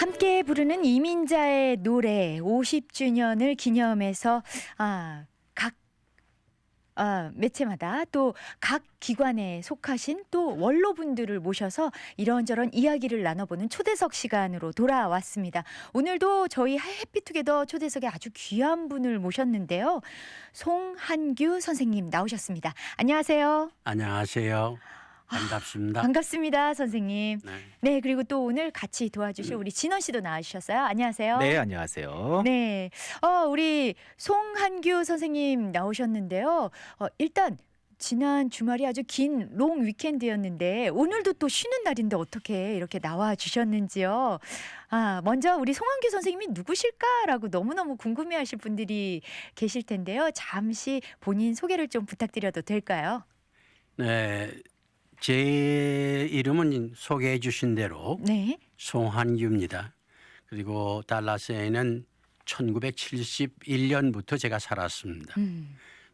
함께 부르는 이민자의 노래 50주년을 기념해서 각 매체마다 또 각 기관에 속하신 또 원로분들을 모셔서 이런저런 이야기를 나눠보는 초대석 시간으로 돌아왔습니다. 오늘도 저희 해피투게더 초대석에 아주 귀한 분을 모셨는데요. 송한규 선생님 나오셨습니다. 안녕하세요. 안녕하세요. 반갑습니다. 반갑습니다, 선생님. 네. 네, 그리고 또 오늘 같이 도와주실 우리 진원 씨도 나와주셨어요. 안녕하세요. 네, 안녕하세요. 네, 우리 송한규 선생님 나오셨는데요. 일단 지난 주말이 아주 긴 롱 위켄드였는데 오늘도 또 쉬는 날인데 어떻게 이렇게 나와 주셨는지요. 먼저 우리 송한규 선생님이 누구실까라고 너무너무 궁금해하실 분들이 계실 텐데요. 잠시 본인 소개를 좀 부탁드려도 될까요? 네, 제 이름은 소개해 주신 대로 네. 송한규입니다. 그리고 달라스에는 1971년부터 제가 살았습니다.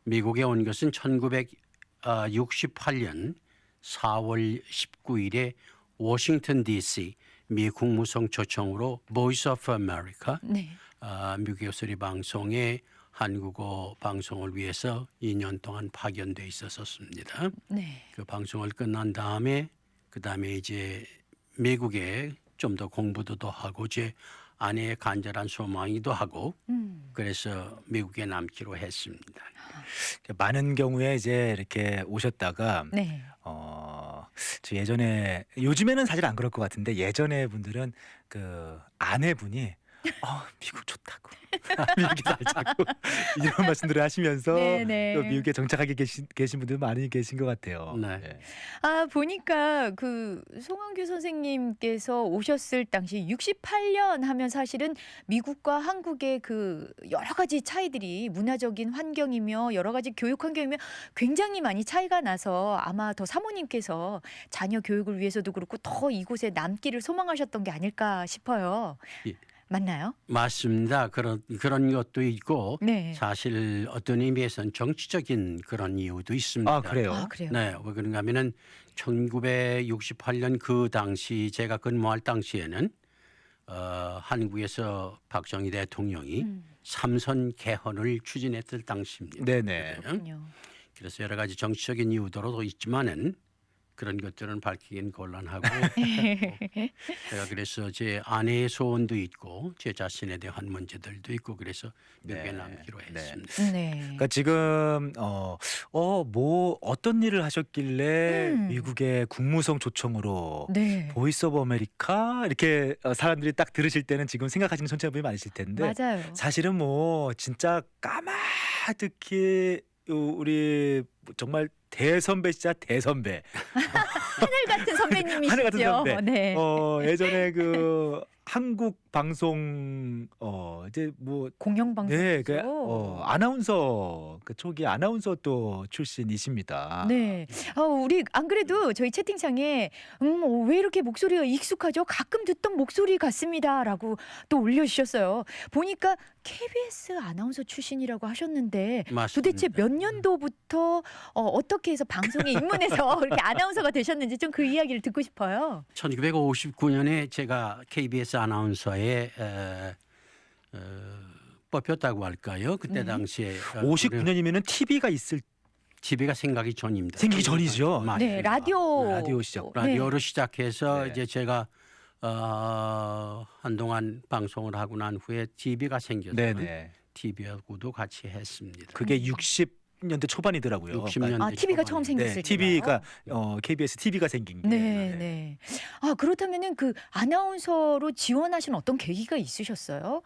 미국에 온 것은 1968년 4월 19일에 워싱턴 DC 미 국무성 초청으로 Voice of America 네. 미국의 소리 방송에 한국어 방송을 위해서 2년 동안 파견돼 있었습니다. 네. 그 방송을 끝난 다음에 그다음에 이제 미국에 좀 더 공부도 더 하고 제 아내의 간절한 소망이기도 하고 그래서 미국에 남기로 했습니다. 많은 경우에 이제 이렇게 오셨다가 네. 저 예전에 요즘에는 사실 안 그럴 것 같은데 예전에 분들은 그 아내분이 미국 좋다고 미국에 살자고 이런 말씀들을 하시면서 네네. 또 미국에 정착하게 계신 분들 많이 계신 것 같아요. 네. 네. 보니까 그 송한규 선생님께서 오셨을 당시 68년 하면 사실은 미국과 한국의 그 여러 가지 차이들이 문화적인 환경이며 여러 가지 교육 환경이며 굉장히 많이 차이가 나서 아마 더 사모님께서 자녀 교육을 위해서도 그렇고 더 이곳에 남기를 소망하셨던 게 아닐까 싶어요. 예. 맞나요? 맞습니다. 그런 것도 있고 네. 사실 어떤 의미에서는 정치적인 그런 이유도 있습니다. 그래요? 그래요? 네, 왜 그런가 하면은 1968년 그 당시 제가 근무할 당시에는 한국에서 박정희 대통령이 삼선 개헌을 추진했을 당시입니다. 네네. 그렇군요. 그래서 여러 가지 정치적인 이유도 있지만은 그런 것들은 밝히긴 곤란하고 제가 그래서 제 아내의 소원도 있고 제 자신에 대한 문제들도 있고 그래서 미국에 네. 남기로 네. 했습니다. 네. 그러니까 지금 뭐 어떤 일을 하셨길래 미국의 국무성 초청으로 네. 보이스 오브 아메리카 이렇게 사람들이 딱 들으실 때는 지금 생각하시는 청취자분이 많으실 텐데 맞아요. 사실은 뭐 진짜 까마득히 우리 정말 대선배시자 대선배 하늘 같은 선배님이시죠. 하늘 같은 선배. 네. 예전에 그 한국 방송 이제 뭐 공영방송이죠. 네, 아나운서 그 초기 아나운서 또 출신이십니다. 네. 우리 안 그래도 저희 채팅창에 왜 이렇게 목소리가 익숙하죠? 가끔 듣던 목소리 같습니다라고 또 올려주셨어요. 보니까 KBS 아나운서 출신이라고 하셨는데 맞습니다. 도대체 몇 년도부터 어떻게 해서 방송에 입문해서 이렇게 아나운서가 되셨는지 좀 그 이야기를 듣고 싶어요. 1959년에 제가 KBS 아나운서에 뽑혔다고 할까요? 그때 네. 당시에 59년이면은 TV가 TV가 생기기 전입니다. 생기기 전이죠. 맞습니다. 네, 라디오 시작. 라디오로 시작해서 네. 이제 제가 한동안 방송을 하고 난 후에 TV가 생겨서 네네. TV하고도 같이 했습니다. 그게 60년대 초반이더라고요. 60년대 TV가 처음 생겼을 때. TV가 KBS TV가 생긴 게. 네, 네. 그렇다면은 그 아나운서로 지원하신 어떤 계기가 있으셨어요?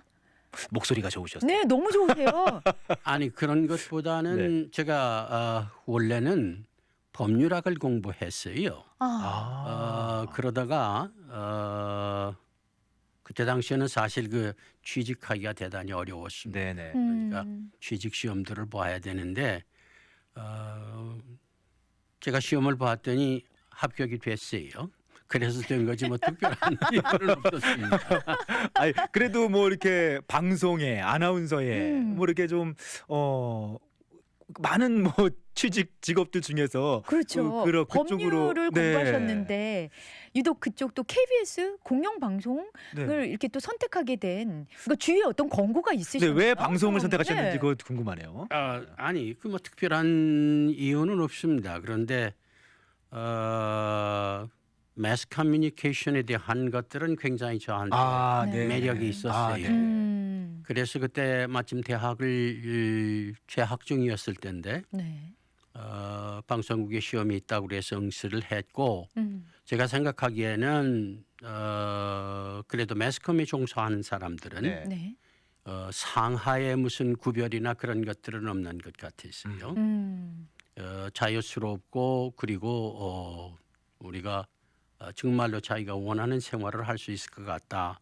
목소리가 좋으셨어요. 네, 너무 좋으세요. 아니 그런 것보다는 제가 원래는 법률학을 공부했어요. 그러다가 그때 당시에는 사실 그 취직하기가 대단히 어려웠습니다. 네네. 그러니까 취직 시험들을 봐야 되는데 제가 시험을 봤더니 합격이 됐어요. 그래서 된 거지 뭐 특별한 이유는 없었습니다. 아니 그래도 뭐 이렇게 방송에 아나운서에 뭐 이렇게 좀 많은 뭐 취직 직업들 중에서 그렇죠. 그쪽으로 법률을 공부하셨는데 유독 그쪽 또 KBS 공영 방송을 네. 이렇게 또 선택하게 된 그러니까 주위에 어떤 권고가 네, 있으셨나요? 왜 방송을 선택하셨는지 네. 그거 궁금하네요. 아니 그 뭐 특별한 이유는 없습니다. 그런데 매스 커뮤니케이션에 대한 것들은 굉장히 저한테 네. 매력이 있었어요. 네. 그래서 그때 마침 대학을 재학 중이었을 때인데 네. 방송국에 시험이 있다고 그래서 응시를 했고 제가 생각하기에는 그래도 매스컴에 종사하는 사람들은 네. 네. 상하에 무슨 구별이나 그런 것들은 없는 것 같았어요. 자유스럽고 그리고 우리가 정말로 자기가 원하는 생활을 할 수 있을 것 같다.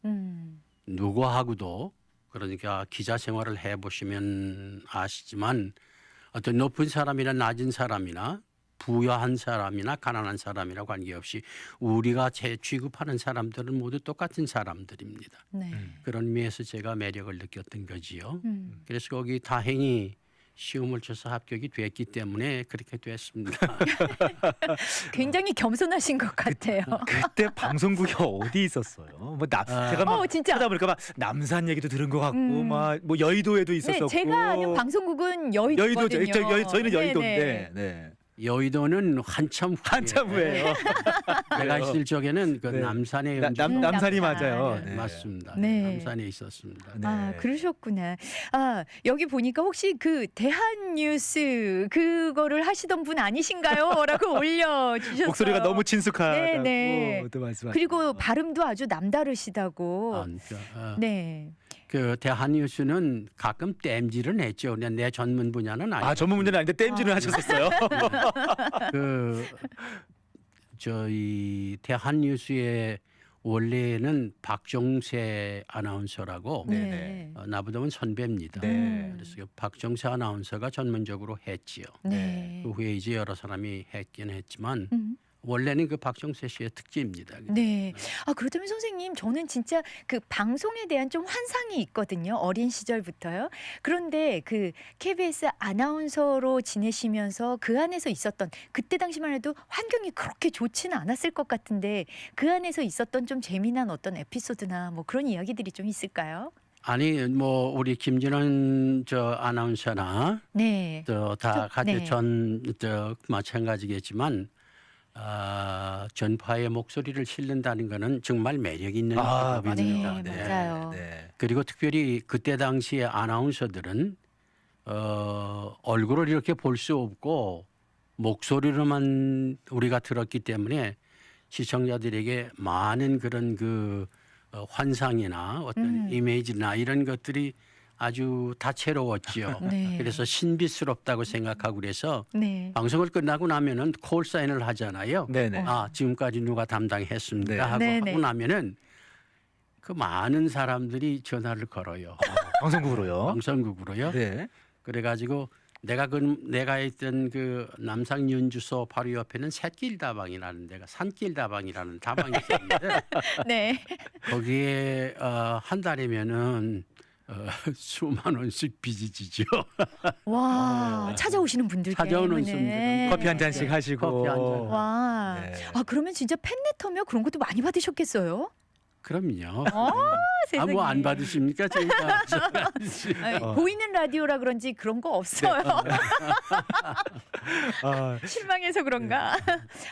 누구하고도 그러니까 기자 생활을 해보시면 아시지만 어떤 높은 사람이나 낮은 사람이나 부유한 사람이나 가난한 사람이나 관계없이 우리가 취급하는 사람들은 모두 똑같은 사람들입니다. 네. 그런 의미에서 제가 매력을 느꼈던 거지요. 그래서 거기 다행히 시험을 쳐서 합격이 됐기 때문에 그렇게 됐습니다. 굉장히 겸손하신 것 같아요. 그때 방송국이 어디 있었어요? 뭐 제가 막 진짜. 찾아보니까 막 남산 얘기도 들은 것 같고 막 뭐 여의도에도 있었었고. 네, 제가 아는 방송국은 여의도거든요. 저희는 여의도인데. 네네. 네. 여의도는 한참 후에요. 내가 있을 적에는 그 네. 남산에 남산이 남산. 맞아요. 네, 맞습니다. 네. 남산에 있었습니다. 네. 아, 그러셨구나. 아, 여기 보니까 혹시 그 대한뉴스 그거를 하시던 분 아니신가요? 라고 올려주셨어요. 목소리가 너무 친숙하다고 네네. 또 말씀하셨어요. 그리고 발음도 아주 남다르시다고. 네. 그 대한뉴스는 가끔 땜질은 했죠. 그냥 내 전문 분야는 아니고. 전문 문제는 아닌데 땜질을 하셨었어요. 그 저희 대한뉴스의 원래는 박정세 아나운서라고 네. 나보다는 선배입니다. 네. 그래서 그 박정세 아나운서가 전문적으로 했지요. 네. 그 후에 이제 여러 사람이 했긴 했지만 음. 원래는 그 박정세 씨의 특집입니다. 네. 아, 그렇다면 선생님, 저는 진짜 그 방송에 대한 좀 환상이 있거든요. 어린 시절부터요. 그런데 그 KBS 아나운서로 지내시면서 그 안에서 있었던 그때 당시만 해도 환경이 그렇게 좋지는 않았을 것 같은데 그 안에서 있었던 좀 재미난 어떤 에피소드나 뭐 그런 이야기들이 좀 있을까요? 아니 뭐 우리 김진원 저 아나운서나 네. 또 다 같이 네. 마찬가지겠지만 전파의 목소리를 실른다는 거는 정말 매력 있는 맞습니다. 네, 맞아요. 네. 그리고 특별히 그때 당시에 아나운서들은 얼굴을 이렇게 볼 수 없고 목소리로만 우리가 들었기 때문에 시청자들에게 많은 그런 그 환상이나 어떤 이미지나 이런 것들이 아주 다채로웠지요. 네. 그래서 신비스럽다고 생각하고 그래서 네. 방송을 끝나고 나면은 콜사인을 하잖아요. 네네. 지금까지 누가 담당했습니다 네. 하고 네네. 하고 나면은 그 많은 사람들이 전화를 걸어요. 방송국으로요. 방송국으로요. 네. 그래가지고 내가 있던 그 남상 연주소 바로 옆에는 샛길 다방이라는 데가 산길 다방이라는 다방이 있었는데 네. 거기에 한 달이면은 수만 원씩 빚이 지죠. 와, 찾아오시는 분들 찾아오는 분들은 커피 한 잔씩 하시고. 커피 한 잔. 와. 네. 아, 그러면 진짜 팬레터며 그런 것도 많이 받으셨겠어요? 그럼요. 세상에. 뭐 안 받으십니까 지금까지? 아니, 보이는 라디오라 그런지 그런 거 없어요. 실망해서 그런가?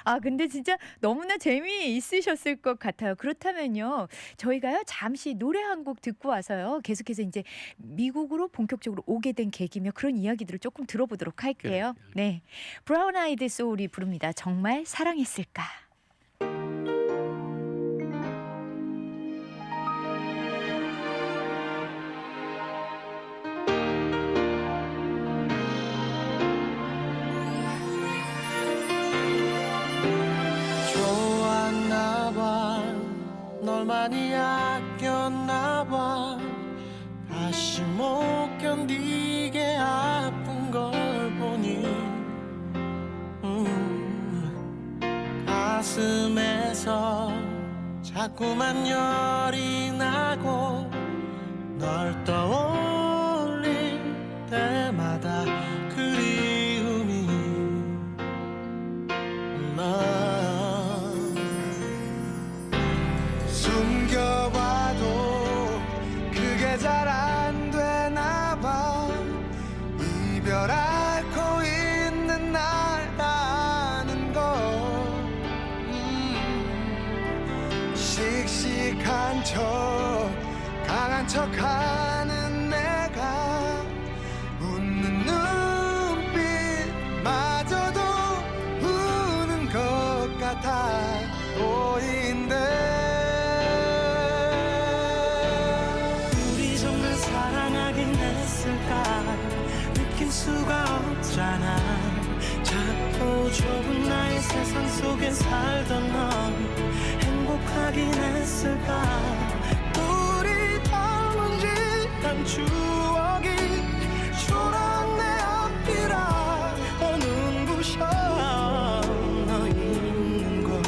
아, 근데 진짜 너무나 재미있으셨을 것 같아요. 그렇다면요, 저희가요 잠시 노래 한 곡 듣고 와서요 계속해서 이제 미국으로 본격적으로 오게 된 계기며 그런 이야기들을 조금 들어보도록 할게요. 그래요. 네, 브라운 아이드 소울이 부릅니다. 정말 사랑했을까? 좋았나봐 널 많이 아꼈나봐 다시 못 견디게 아픈 걸 보니 가슴에서 자꾸만 열이 나고 널 떠올릴 때마다 그리움이 약한 척 강한 척하는 내가 웃는 눈빛마저도 우는 것 같아 보인대. 우리 정말 사랑하긴 했을까 느낄 수가 없잖아. 작고 좁은 나의 세상 속에 살던 넌 행복하긴 했을까. 우리 닮은 듯한 추억이 초라한 내 앞이라 더 눈부셔. 너 있는 곳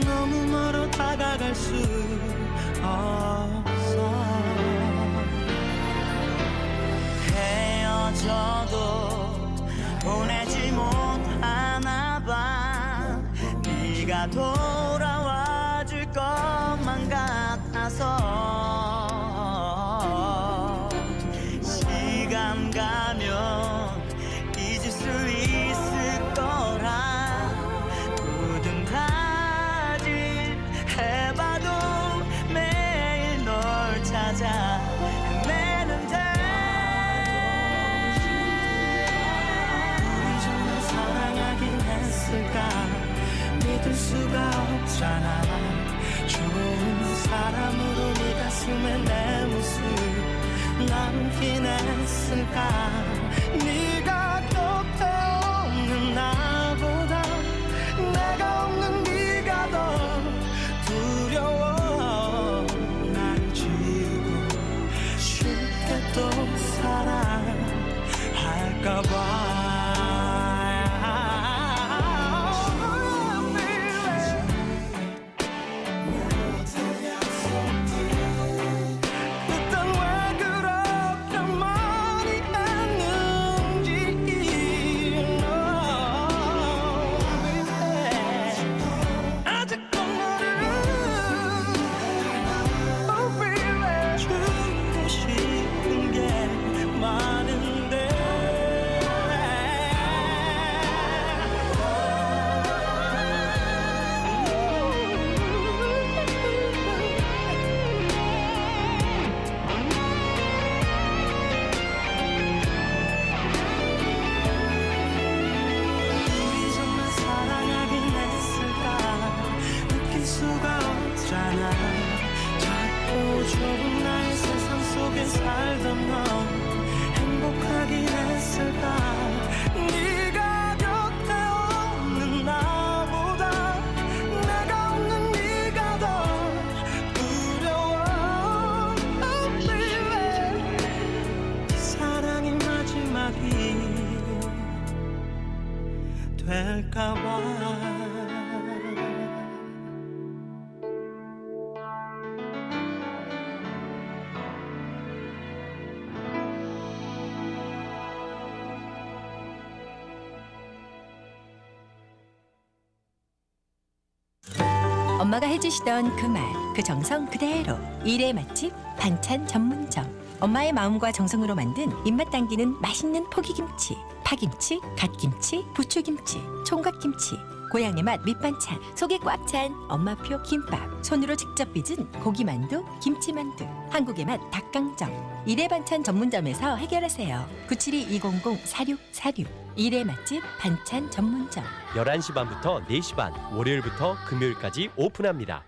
너무 멀어 다가갈 수 없어. 헤어져도 보내지 못하나 봐. 네가 돌아와 줄 것만 같아서 시간 가면 잊을 수 있을 거라 굳은 다짐 해봐도 매일 널 찾아 헤매는데. 우리 정말 사랑하긴 했을까 믿을 수가 없잖아. 좋은 사람으로 네 가슴에 내 모습 남긴 했을까. 네가 곁에 없는 나보다 내가 없는 네가 더 두려워. 날 지우고 쉽게 또 사랑할까봐. 좁은 나의 세상 속에 살던 넌 행복하긴 했을까. 네가 곁에 없는 나보다 내가 없는 네가 더 두려워. Oh, baby. 사랑이 마지막이 될까봐. 엄마가 해주시던 그 말, 그 정성 그대로. 일의 맛집 반찬 전문점. 엄마의 마음과 정성으로 만든 입맛 당기는 맛있는 포기김치, 파김치, 갓김치, 부추김치, 총각김치, 고향의 맛 밑반찬, 속에 꽉 찬 엄마표 김밥, 손으로 직접 빚은 고기만두, 김치만두, 한국의 맛 닭강정. 일의 반찬 전문점에서 해결하세요. 972-200-4646. 일의 맛집 반찬 전문점. 11시 반부터 4시 반, 월요일부터 금요일까지 오픈합니다.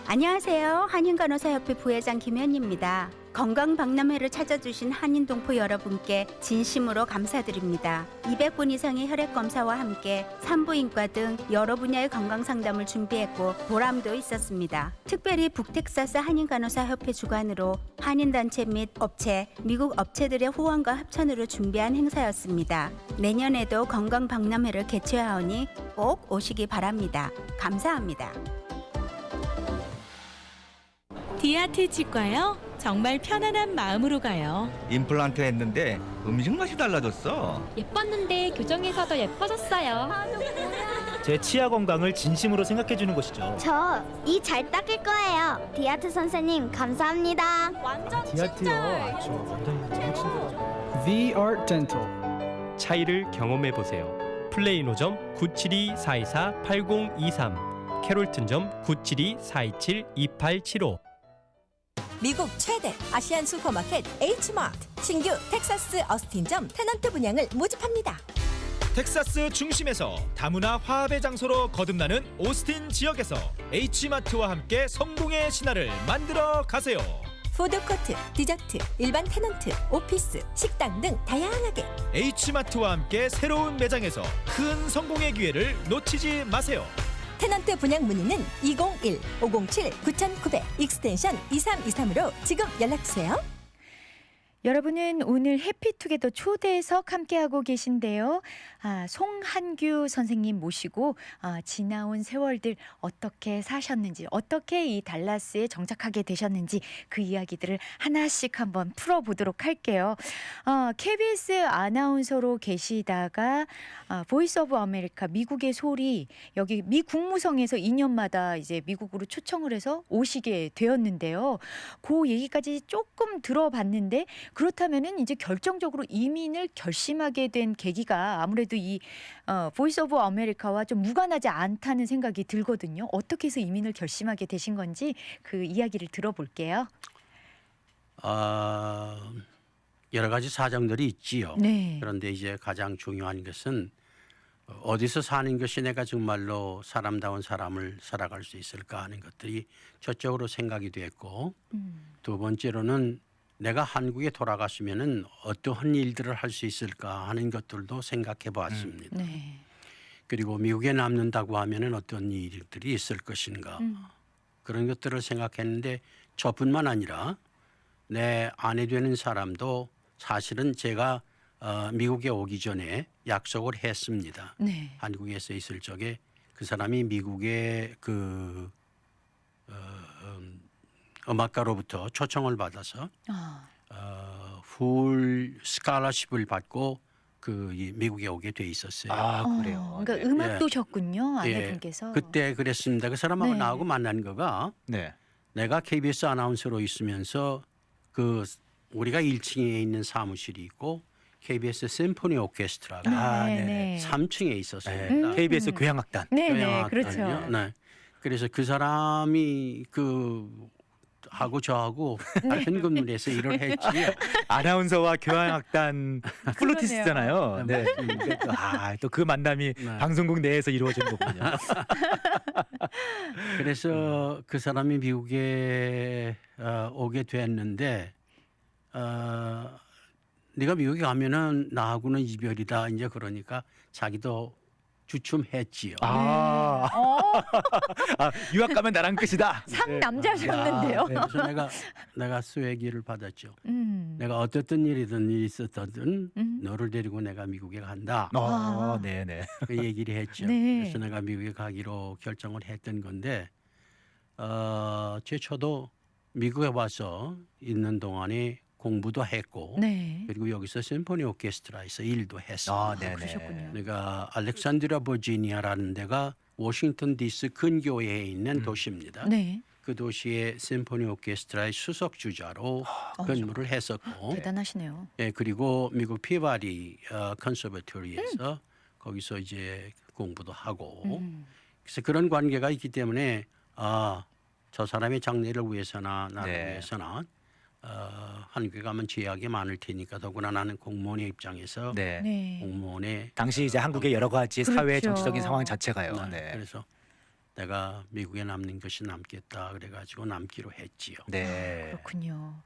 안녕하세요. 한인간호사협회 부회장 김현입니다. 건강박람회를 찾아주신 한인동포 여러분께 진심으로 감사드립니다. 200분 이상의 혈액검사와 함께 산부인과 등 여러 분야의 건강상담을 준비했고 보람도 있었습니다. 특별히 북텍사스 한인간호사협회 주관으로 한인단체 및 업체, 미국 업체들의 후원과 합천으로 준비한 행사였습니다. 내년에도 건강박람회를 개최하오니 꼭 오시기 바랍니다. 감사합니다. 디아트 치과요? 정말 편안한 마음으로 가요. 임플란트 했는데 음식 맛이 달라졌어. 예뻤는데 교정해서 더 예뻐졌어요. 제 치아 건강을 진심으로 생각해 주는 곳이죠. 저 이 잘 닦을 거예요. 디아트 선생님 감사합니다. 완전 디아트요. 아주 원장님 너무 친절하죠. The Art Dental. 차이를 경험해 보세요. 플레이노점 972-424-8023 캐롤튼점 972-427-2875. 미국 최대 아시안 슈퍼마켓 H마트 신규 텍사스 어스틴점 테넌트 분양을 모집합니다. 텍사스 중심에서 다문화 화합의 장소로 거듭나는 오스틴 지역에서 H마트와 함께 성공의 신화를 만들어 가세요. 푸드코트, 디저트, 일반 테넌트, 오피스, 식당 등 다양하게 H마트와 함께 새로운 매장에서 큰 성공의 기회를 놓치지 마세요. 테넌트 분양 문의는 201-507-9900 익스텐션 2323으로 지금 연락주세요. 여러분은 오늘 해피투게더 초대석 함께하고 계신데요. 송한규 선생님 모시고 지나온 세월들 어떻게 사셨는지, 어떻게 이 달라스에 정착하게 되셨는지 그 이야기들을 하나씩 한번 풀어보도록 할게요. KBS 아나운서로 계시다가 보이스 오브 아메리카 미국의 소리 여기 미 국무성에서 2년마다 이제 미국으로 초청을 해서 오시게 되었는데요. 그 얘기까지 조금 들어봤는데 그렇다면은 이제 결정적으로 이민을 결심하게 된 계기가 아무래도 이 보이스 오브 아메리카와 좀 무관하지 않다는 생각이 들거든요. 어떻게 해서 이민을 결심하게 되신 건지 그 이야기를 들어볼게요. 여러 가지 사정들이 있지요. 네. 그런데 이제 가장 중요한 것은 어디서 사는 것이 내가 정말로 사람다운 삶을 살아갈 수 있을까 하는 것들이 첫적으로 생각이 됐고 두 번째로는 내가 한국에 돌아갔으면은 어떠한 일들을 할 수 있을까 하는 것들도 생각해 보았습니다. 네. 그리고 미국에 남는다고 하면은 어떤 일들이 있을 것인가 그런 것들을 생각했는데 저뿐만 아니라 내 아내 되는 사람도 사실은 제가 미국에 오기 전에 약속을 했습니다. 네. 한국에서 있을 적에 그 사람이 미국의 그 음악가로부터 초청을 받아서 풀 스칼러십을 받고 이 미국에 오게 돼 있었어요. 그래요. 그러니까 네. 음악도셨군요, 아내분께서. 그때 그랬습니다. 그 사람하고 네. 나하고 만난 거가 네. 내가 KBS 아나운서로 있으면서 우리가 1층에 있는 사무실이 있고 KBS 심포니 오케스트라가 네. 3층에 있었습니다. KBS 교향악단. 네네, 그렇죠. 네. 그래서 그 사람이 하고 저하고 같은 건물에서 일을 했지요. 아나운서와 교향악단 플루티스트잖아요. 네. 또 그 만남이 네. 방송국 내에서 이루어진 거군요. 그래서 그 사람이 미국에 오게 됐는데 네가 미국에 가면은 나하고는 이별이다 이제 그러니까 자기도 주춤했지요. 유학 가면 나랑 끝이다. 상남자셨는데요. 그래서 내가 수혜기를 받았죠. 내가 어떻든 일이든 있었든 너를 데리고 내가 미국에 간다. 네네. 그 얘기를 했죠. 네. 그래서 내가 미국에 가기로 결정을 했던 건데 저도 미국에 와서 있는 동안에 공부도 했고 네. 그리고 여기서 심포니 오케스트라에서 일도 했어요. 그러셨군요. 내가 알렉산드리아 버지니아라는 데가 워싱턴 DC 근교에 있는 도시입니다. 네. 그 도시의 심포니 오케스트라의 수석 주자로 근무를 했었고 대단하시네요. 그리고 미국 피바리 컨서버토리에서 거기서 이제 공부도 하고 그래서 그런 관계가 있기 때문에 저 사람의 장래를 위해서나 나를 위해서나 한국에 가면 제약이 많을 테니까 더구나 나는 공무원의 입장에서 공무원의 당시 이제 한국의 여러 가지 사회 그렇죠. 정치적인 상황 자체가요. 네. 그래서 내가 미국에 남는 것이 남겠다 그래가지고 남기로 했지요. 네. 그렇군요.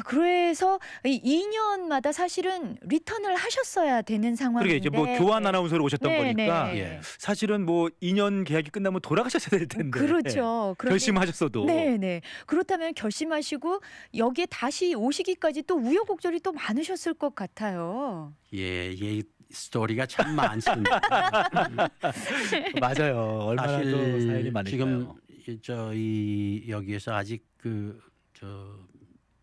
그래서 이 2년마다 사실은 리턴을 하셨어야 되는 상황인데. 그러게 이제 교환 아나운서로 오셨던 거니까 예. 사실은 2년 계약이 끝나면 돌아가셨어야 될 텐데. 그렇죠. 그런데- 결심하셨어도. 네네. 그렇다면 결심하시고 여기에 다시 오시기까지 또 우여곡절이 또 많으셨을 것 같아요. 예, 스토리가 참 많습니다. 맞아요. 얼마나 또 사연이 많을까요? 지금 여기에서 아직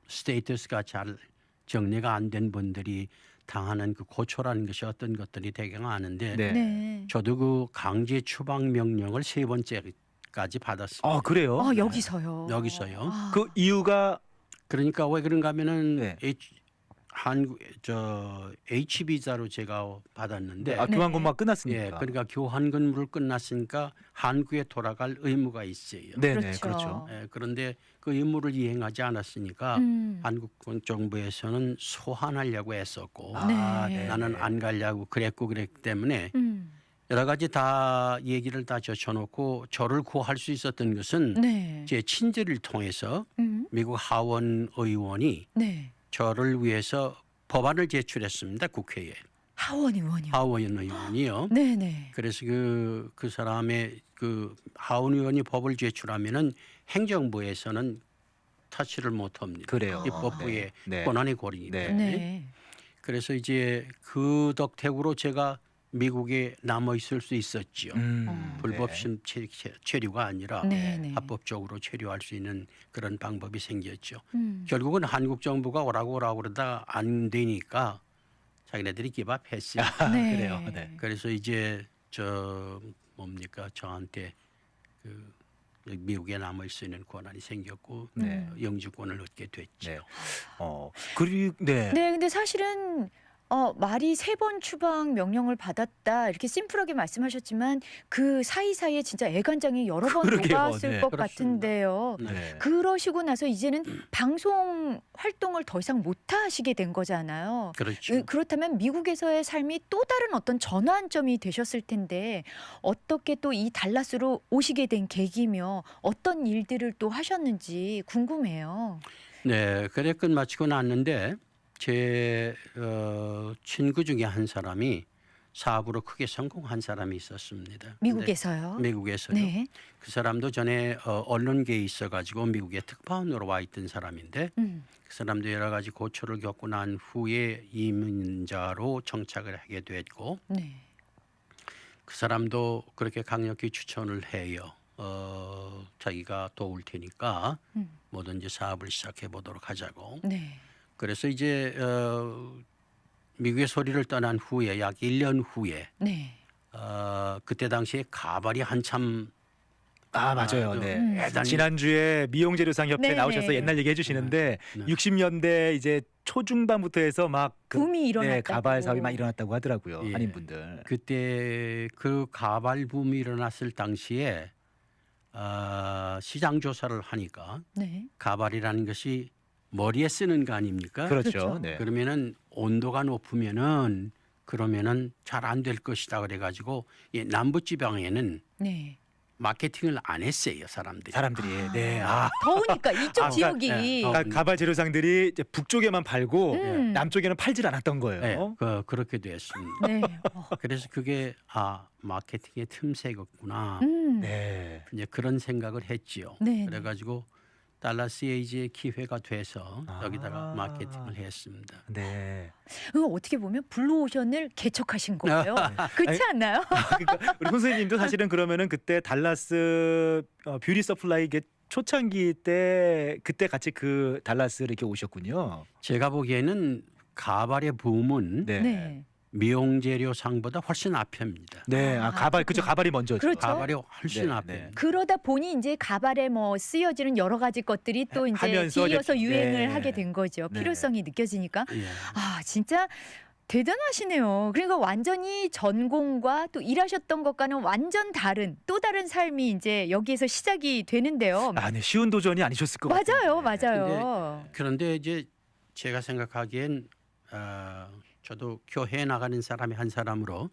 스테이터스가 잘 정리가 안 된 분들이 당하는 그 고초라는 것이 어떤 것들이 되게 많은데 네. 저도 그 강제 추방 명령을 3번째까지 받았습니다. 그래요? 여기서요. 여기서요. 그 이유가 그러니까 왜 그런가 하면은 한국 H 비자로 제가 받았는데 아, 교환 근무가 끝났으니까. 예, 그러니까 교환 근무를 끝났으니까 한국에 돌아갈 의무가 있어요. 네, 그렇죠. 네, 그렇죠. 예, 그런데 그 의무를 이행하지 않았으니까 한국 정부에서는 소환하려고 했었고 아, 네. 나는 안 가려고 그랬기 때문에 음. 여러 가지 다 얘기를 다 젖혀놓고 저를 구할 수 있었던 것은 네. 제 친지를 통해서 미국 하원 의원이 네. 저를 위해서 법안을 제출했습니다. 국회에. 하원 의원이요. 하원 의원이요. 네네. 그래서 그 사람의 그 하원 의원이 법을 제출하면은 행정부에서는 터치를 못합니다. 그래요. 입법부의 네. 권한의 고리이기 네. 때문에. 네. 그래서 이제 그 덕택으로 제가 미국에 남아 있을 수 있었지요. 불법 체류가 아니라 네네. 합법적으로 체류할 수 있는 그런 방법이 생겼죠. 음. 결국은 한국 정부가 오라고 그러다 안 되니까 자기네들이 기밥했어요. 네. 그래요. 네. 그래서 이제 저한테 그 미국에 남을 수 있는 권한이 생겼고 네. 영주권을 얻게 됐죠. 네. 그리고 네. 네, 근데 사실은 말이 3번 추방 명령을 받았다 이렇게 심플하게 말씀하셨지만 그 사이사이에 진짜 애간장이 여러 번 그러게요. 녹았을 네. 것 그렇습니다. 같은데요. 네. 그러시고 나서 이제는 방송 활동을 더 이상 못 하시게 된 거잖아요. 그렇죠. 그렇다면 미국에서의 삶이 또 다른 어떤 전환점이 되셨을 텐데 어떻게 또 이 달라스로 오시게 된 계기며 어떤 일들을 또 하셨는지 궁금해요. 네, 그래 끝마치고 났는데 제 친구 중에 한 사람이 사업으로 크게 성공한 사람이 있었습니다. 미국에서요? 미국에서요. 네. 그 사람도 전에 언론계에 있어가지고 미국에 특파원으로 와 있던 사람인데 그 사람도 여러 가지 고초를 겪고 난 후에 이민자로 정착을 하게 됐고 네. 그 사람도 그렇게 강력히 추천을 해요. 자기가 도울 테니까 뭐든지 사업을 시작해 보도록 하자고. 네. 그래서 이제 미국의 소리를 떠난 후에 약 1년 후에 네. 그때 당시에 가발이 한참 맞아요. 좀 네. 대단히 지난주에 미용재료상 협회 네, 나오셔서 네. 옛날 얘기해 주시는데 네. 60년대 이제 초중반부터 해서 막 붐이 일어났다고. 가발 사업이 막 일어났다고 하더라고요. 예. 한인분들. 그때 그 가발 붐이 일어났을 당시에 시장 조사를 하니까 네. 가발이라는 것이 머리에 쓰는 거 아닙니까? 그렇죠. 그렇죠. 네. 그러면은 온도가 높으면은 그러면은 잘 안 될 것이다 그래가지고 이 남부 지방에는 네. 마케팅을 안 했어요 사람들이. 네. 더우니까 이쪽 아, 지역이. 네. 가발 재료상들이 이제 북쪽에만 팔고 남쪽에는 팔질 않았던 거예요. 네, 그렇게 됐습니다. 네. 그래서 그게 마케팅의 틈새였구나. 네. 이제 그런 생각을 했지요. 네. 그래가지고 달라스에 이제 기회가 돼서 여기다가 마케팅을 했습니다. 네. 어떻게 보면 블루오션을 개척하신 거예요. 그렇지 않나요? 그러니까 우리 선생님도 사실은 그러면은 그때 달라스 뷰티 서플라이 초창기 때 그때 같이 그 달라스를 이렇게 오셨군요. 제가 보기에는 가발의 붐은 네. 네. 미용 재료 상보다 훨씬 앞입니다. 네. 가발 그죠. 가발이 먼저죠. 그렇죠. 가발이 훨씬 네, 앞입니다. 네. 그러다 보니 이제 가발에 뭐 쓰여지는 여러 가지 것들이 또 이제 하면서 뒤이어서 이제- 유행을 네. 하게 된 거죠. 네. 필요성이 느껴지니까. 예. 진짜 대단하시네요. 그러니까 완전히 전공과 또 일하셨던 것과는 완전 다른 또 다른 삶이 이제 여기에서 시작이 되는데요. 네, 쉬운 도전이 아니셨을 것 같아요. 맞아요. 그런데 이제 제가 생각하기엔 저도 교회에 나가는 사람이 한 사람으로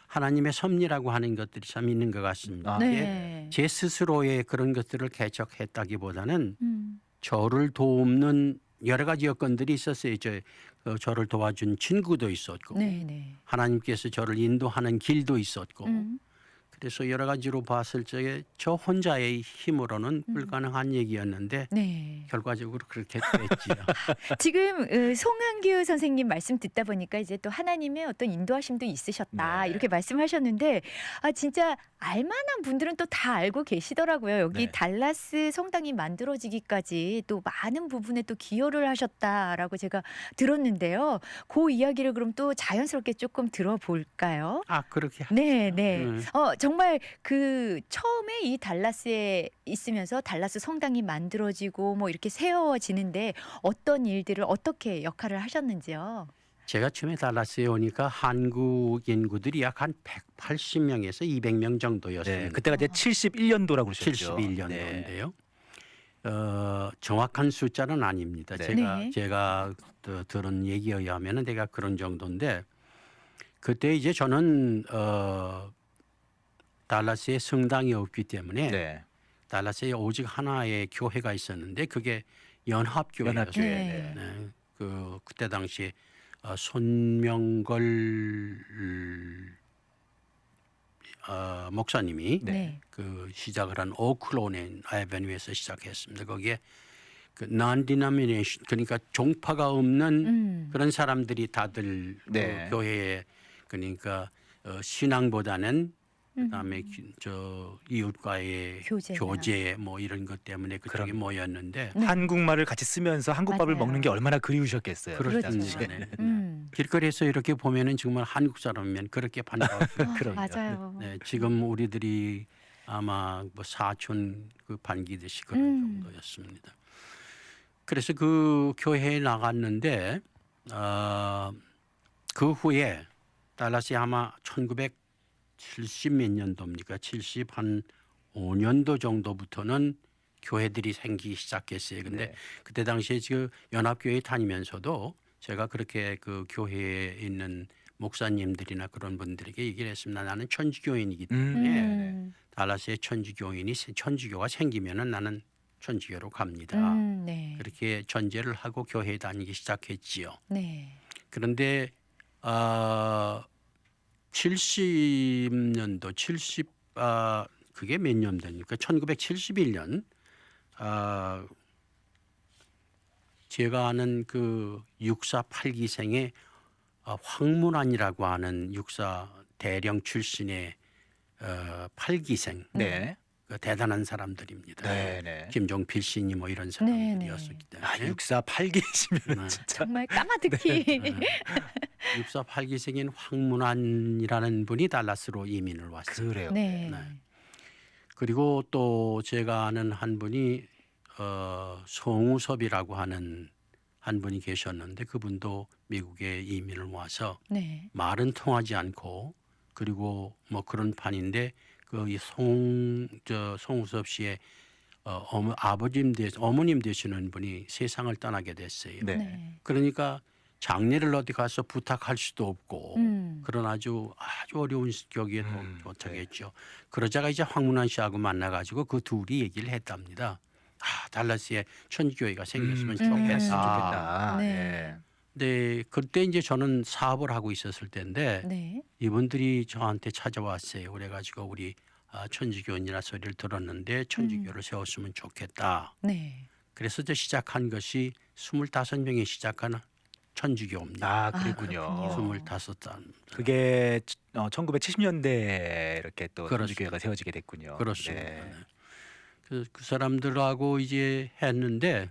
하나님의 섭리라고 하는 것들이 참 있는 것 같습니다. 네. 제 스스로의 그런 것들을 개척했다기보다는 음. 저를 돕는 여러 가지 여건들이 있었어요. 저를 도와준 친구도 있었고 네. 하나님께서 저를 인도하는 길도 있었고 그래서 여러 가지로 봤을 적에 저 혼자의 힘으로는 불가능한 얘기였는데 네. 결과적으로 그렇게 됐지요. 지금 송한규 선생님 말씀 듣다 보니까 이제 또 하나님의 어떤 인도하심도 있으셨다 네. 이렇게 말씀하셨는데 진짜 알만한 분들은 또 다 알고 계시더라고요. 여기 네. 달라스 성당이 만들어지기까지 또 많은 부분에 또 기여를 하셨다라고 제가 들었는데요. 그 이야기를 그럼 또 자연스럽게 조금 들어볼까요? 그렇게 네. 네. 정말 그 처음에 이 달라스에 있으면서 달라스 성당이 만들어지고 뭐 이렇게 세워지는데 어떤 일들을 어떻게 역할을 하셨는지요? 제가 처음에 달라스에 오니까 한국 인구들이 약 한 180명에서 200명 정도였습니다. 네, 그때가 이제 71년도라고 그러셨죠. 71년도인데요. 정확한 숫자는 아닙니다. 네. 네. 제가 들은 얘기에 의하면 내가 그런 정도인데 그때 이제 저는 달라스에 성당이 없기 때문에 네. 달라스에 오직 하나의 교회가 있었는데 그게 연합교회였어요. 연합교회. 네. 네. 그때 당시에 손명걸 목사님이 네. 그 시작을 한 오클론 아베뉴에서 시작했습니다. 거기에 그 non-denomination 그러니까 종파가 없는 그런 사람들이 다들 네. 그 교회에 그러니까 신앙보다는 그다음에 저 이웃과의 교제나. 교제 뭐 이런 것 때문에 그쪽에 그럼. 모였는데 네. 한국말을 같이 쓰면서 한국밥을 맞아요. 먹는 게 얼마나 그리우셨겠어요. 그렇습니다. 그렇죠. 네. 음. 길거리에서 이렇게 보면은 정말 한국 사람이면 그렇게 반가워요. 그럼요. 맞아요. 네, 지금 우리들이 아마 뭐 사촌 그 반기듯이 그런 정도였습니다. 그래서 그 교회에 나갔는데 그 후에 달라스에 아마 1970 몇 년도입니까? 70 한 5년도 정도부터는 교회들이 생기기 시작했어요. 근데 네. 그때 당시에 지금 연합교회 다니면서도 제가 그렇게 그 교회에 있는 목사님들이나 그런 분들에게 얘기를 했습니다. 나는 천주교인이기 때문에 음. 달라스에 천주교가 생기면은 나는 천주교로 갑니다. 네. 그렇게 전제를 하고 교회에 다니기 시작했지요. 네. 그런데 70년도 그게 몇 년 됩니까? 1971년 제가 아는 그 육사 8기생의 황문안이라고 하는 육사 대령 출신의 8기생 네. 그 대단한 사람들입니다. 네, 네. 김종필 씨니 뭐 이런 네, 사람들이었었기 때문에 아, 64,8기시면 네. 진짜 정말 까마득히. 육사 8기생인 황문안이라는 분이 달라스로 이민을 왔어요. 그래요. 네. 네. 그리고 또 제가 아는 한 분이 송우섭이라고 하는 한 분이 계셨는데 그분도 미국에 이민을 와서 네. 말은 통하지 않고 그리고 뭐 그런 판인데 그 송우섭 씨의 어머님 되시는 분이 세상을 떠나게 됐어요. 네. 네. 그러니까 장례를 어디 가서 부탁할 수도 없고 그런 아주 어려운 격에 도착했죠. 그러자가 이제 황문안 씨하고 만나가지고 그 둘이 얘기를 했답니다. 달라스에 천주교회가 생겼으면 좋겠다. 좋겠다. 네. 네. 네, 그때 이제 저는 사업을 하고 있었을 때인데 네. 이분들이 저한테 찾아왔어요. 그래가지고 우리 천주교인이라 소리를 들었는데 천주교를 세웠으면 좋겠다. 네. 그래서 이제 시작한 것이 25명이 시작한 천주교입니다. 아, 그랬군요. 그렇군요. 25단. 그게 1970년대에 이렇게 또 그렇습니다. 천주교회가 세워지게 됐군요. 그렇습니다. 네. 네. 그 사람들하고 이제 했는데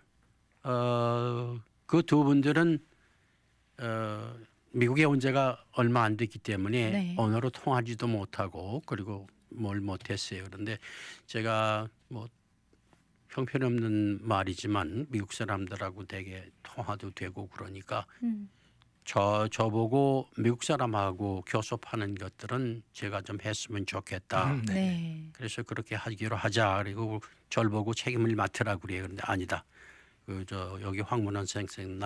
그 두 분들은 미국에 온 지가 얼마 안 됐기 때문에 네. 언어로 통하지도 못하고 그리고 뭘 못했어요. 그런데 제가 뭐 형편없는 말이지만 미국 사람들하고 되게 통화도 되고 그러니까 저보고 미국 사람하고 교섭하는 것들은 제가 좀 했으면 좋겠다. 네. 네. 그래서 그렇게 하기로 하자. 그리고 절 보고 책임을 맡으라 그래요. 그런데 아니다. 여기 황문안 선생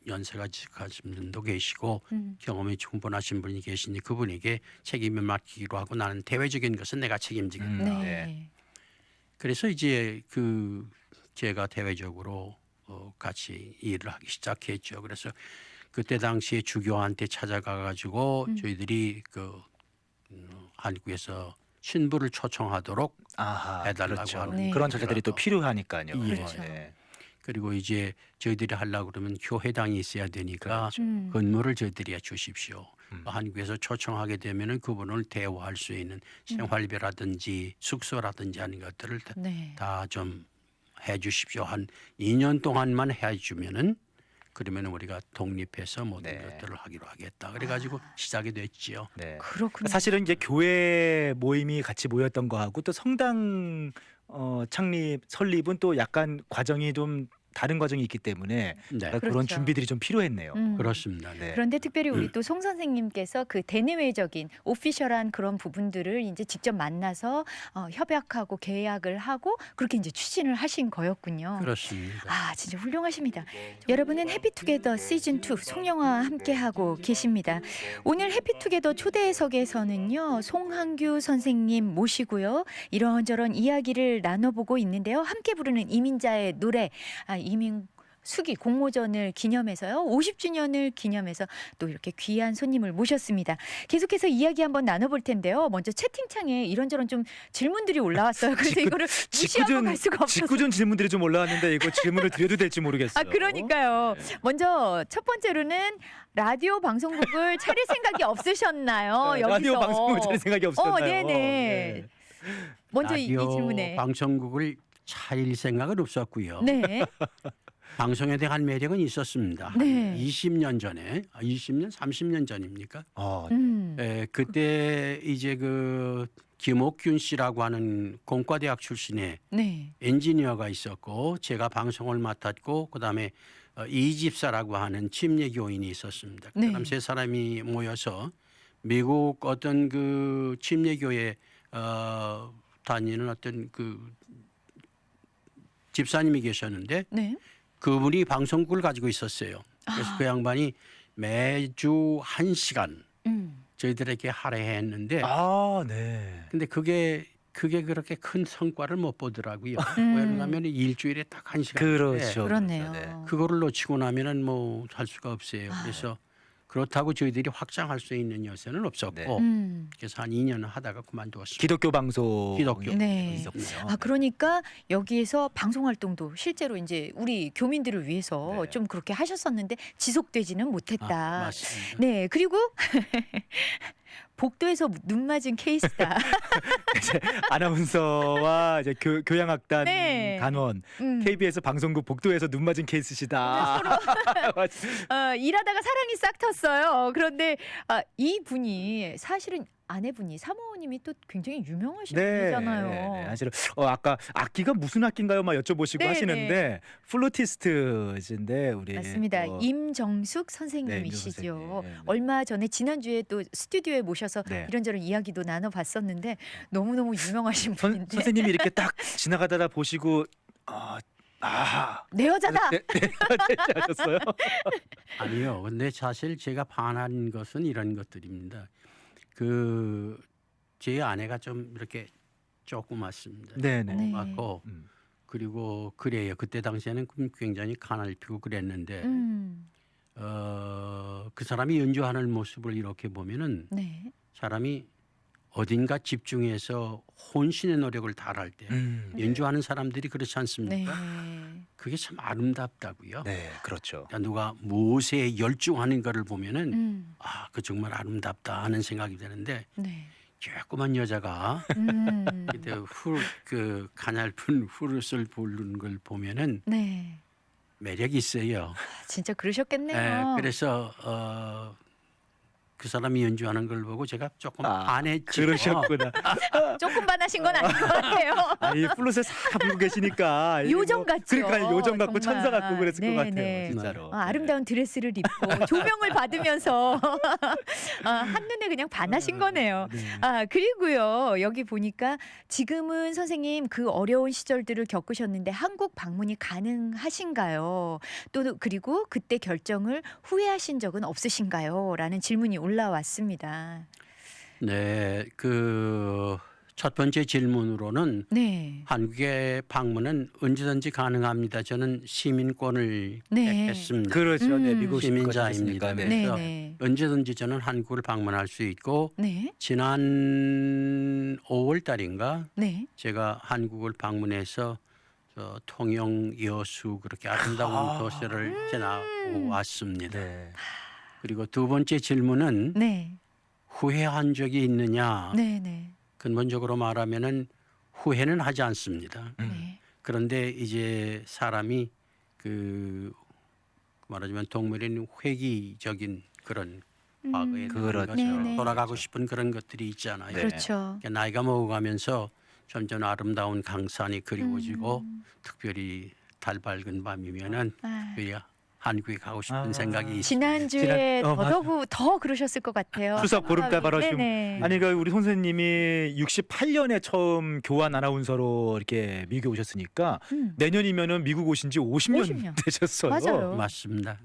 연세가 지하신 분도 계시고 경험이 충분하신 분이 계시니 그분에게 책임을 맡기기로 하고 나는 대외적인 것은 내가 책임지겠다. 네. 그래서 이제 제가 대외적으로 같이 일을 하기 시작했죠. 그래서 그때 당시에 주교한테 찾아가 가지고 저희들이 한국에서 신부를 초청하도록 해달라고 그렇죠. 하는 네. 그런 절차들이 또 필요하니까요. 예. 그렇죠. 네. 그리고 이제 저희들이 하려고 그러면 교회당이 있어야 되니까 건물을 저희들이 주십시오. 한국에서 초청하게 되면은 그분을 대우할 수 있는 생활비라든지 숙소라든지 하는 것들을 네. 다 좀 해주십시오. 한 2년 동안만 해주면은 그러면 우리가 독립해서 모든 네. 것들을 하기로 하겠다. 그래가지고 시작이 됐지요. 네. 그렇군요. 사실은 이제 교회 모임이 같이 모였던 거하고 또 성당 설립은 또 약간 과정이 좀 다른 과정이 있기 때문에 네, 그런 그렇죠. 준비들이 좀 필요했네요. 그렇습니다. 네. 그런데 특별히 우리 또 송 선생님께서 그 대내외적인 오피셜한 그런 부분들을 이제 직접 만나서 협약하고 계약을 하고 그렇게 이제 추진을 하신 거였군요. 그렇습니다. 아, 진짜 훌륭하십니다. 여러분은 해피투게더 시즌2 송영화와 함께하고 계십니다. 오늘 해피투게더 초대석에서는요, 송한규 선생님 모시고요, 이런저런 이야기를 나눠보고 있는데요. 함께 부르는 이민자의 노래, 이민 수기 공모전을 기념해서요, 50주년을 기념해서 또 이렇게 귀한 손님을 모셨습니다. 계속해서 이야기 한번 나눠볼 텐데요. 먼저 채팅창에 이런저런 좀 질문들이 올라왔어요. 그래서 이거를 무시하고 갈 수가 없어서. 직구준 질문들이 좀 올라왔는데 이거 질문을 드려도 될지 모르겠어요. 그러니까요. 네. 먼저 첫 번째로는 라디오 방송국을 차릴 생각이 없으셨나요? 네, 여기서. 라디오 방송을 차릴 생각이 없었나요? 네네. 네. 먼저 이 라디오 질문에. 방송국을 차릴 생각은 없었고요. 네. 방송에 대한 매력은 있었습니다. 네. 20년 전에, 20년, 30년 전입니까? 그때 이제 그 김옥균 씨라고 하는 공과대학 출신의 네. 엔지니어가 있었고, 제가 방송을 맡았고, 그다음에 이집사라고 하는 침례교인이 있었습니다. 그 네. 사람 세 사람이 모여서 미국 어떤 그 침례교회 다니는 어떤 그 집사님이 계셨는데, 네. 그분이 방송국을 가지고 있었어요. 그래서 그 양반이 매주 1시간 저희들에게 할애했는데, 네. 근데 그게 그렇게 큰 성과를 못 보더라고요. 왜냐하면 일주일에 딱 1시간. 그렇죠. 그렇네요. 네. 그거를 놓치고 나면은 뭐 할 수가 없어요. 그래서 그렇다고 저희들이 확장할 수 있는 여세는 없었고, 네. 그래서 한 2년 하다가 그만두었습니다. 기독교 방송 기독교. 네. 있었군요. 그러니까 여기에서 방송 활동도 실제로 이제 우리 교민들을 위해서 네. 좀 그렇게 하셨었는데 지속되지는 못했다. 맞습니다. 네. 그리고 복도에서 눈 맞은 케이스다. 이제 아나운서와 이제 교양학단 네. 단원 음. KBS 방송국 복도에서 눈 맞은 케이스시다. 일하다가 사랑이 싹 텄어요. 그런데 이 분이 사실은 아내분이 사모님이 또 굉장히 유명하신 분이잖아요. 사실은 아까 악기가 무슨 악기인가요? 막 여쭤보시고 네, 하시는데 플루티스트인데 우리 맞습니다. 임정숙 네, 선생님이시죠. 임정숙 선생님. 네. 얼마 전에 지난주에 또 스튜디오에 모셔서 네. 이런저런 이야기도 나눠봤었는데 너무너무 유명하신 분인데 선생님이 이렇게 딱 지나가다가 보시고 내 여자다. 네, 하셨어요? 아니요. 근데 사실 제가 반한 것은 이런 것들입니다. 제 아내가 좀 이렇게 조그맣습니다. 네네. 네. 조그맣고 그리고 그래요. 그때 당시에는 굉장히 가늘피고 그랬는데 그 사람이 연주하는 모습을 이렇게 보면은 네. 사람이 어딘가 집중해서 혼신의 노력을 다할 때 연주하는 사람들이 그렇지 네. 않습니까? 그게 참 아름답다고요. 네, 그렇죠. 그러니까 누가 무엇에 열중하는 거를 보면은 그 정말 아름답다 하는 생각이 드는데 네. 조그만 여자가 그때 그 가냘픈 후르스를 부르는 걸 보면은 네. 매력이 있어요. 진짜 그러셨겠네요. 그래서 그 사람이 연주하는 걸 보고 제가 조금 반했죠. 그러셨구나. 조금 반하신 건 아닌 것 같아요. 이 플룻을 싹 불고 계시니까 이게 요정 같죠. 그러니까 요정 같고 정말. 천사 같고 그랬을 것 같아요. 네. 진짜로. 아름다운 드레스를 입고 조명을 받으면서 한눈에 그냥 반하신 거네요. 그리고요. 여기 보니까 지금은 선생님 그 어려운 시절들을 겪으셨는데 한국 방문이 가능하신가요? 또 그리고 그때 결정을 후회하신 적은 없으신가요? 라는 질문이 올라왔습니다. 네, 첫 번째 질문으로는 네. 한국의 방문은 언제든지 가능합니다. 저는 시민권을 네. 택했습니다. 그렇죠. 네, 미국 시민자입니다. 네. 그래서 네. 언제든지 저는 한국을 방문할 수 있고 네. 지난 5월 달인가 네. 제가 한국을 방문해서 통영 여수 그렇게 아름다운 도시를 지나고 왔습니다. 네. 그리고 두 번째 질문은 네. 후회한 적이 있느냐? 네. 네. 근본적으로 말하면은 후회는 하지 않습니다. 네. 그런데 이제 사람이 말하자면 동물에는 회귀적인 그런 과거에 그렇죠. 네네. 돌아가고 싶은 그런 것들이 있잖아요. 네. 그렇죠. 그러니까 나이가 먹어가면서 점점 아름다운 강산이 그리워지고 특별히 달 밝은 밤이면은 아. 특별히 한국에 가고 싶은 아. 생각이 지난주에 맞아. 더 그러셨을 것 같아요. 추석 보름달 바로 지금 네네. 아니 그 우리 선생님이 68년에 처음 교환 아나운서로 이렇게 미국에 오셨으니까 내년이면은 미국 오신 지 50년 50년. 되셨어요. 맞아요. 맞습니다.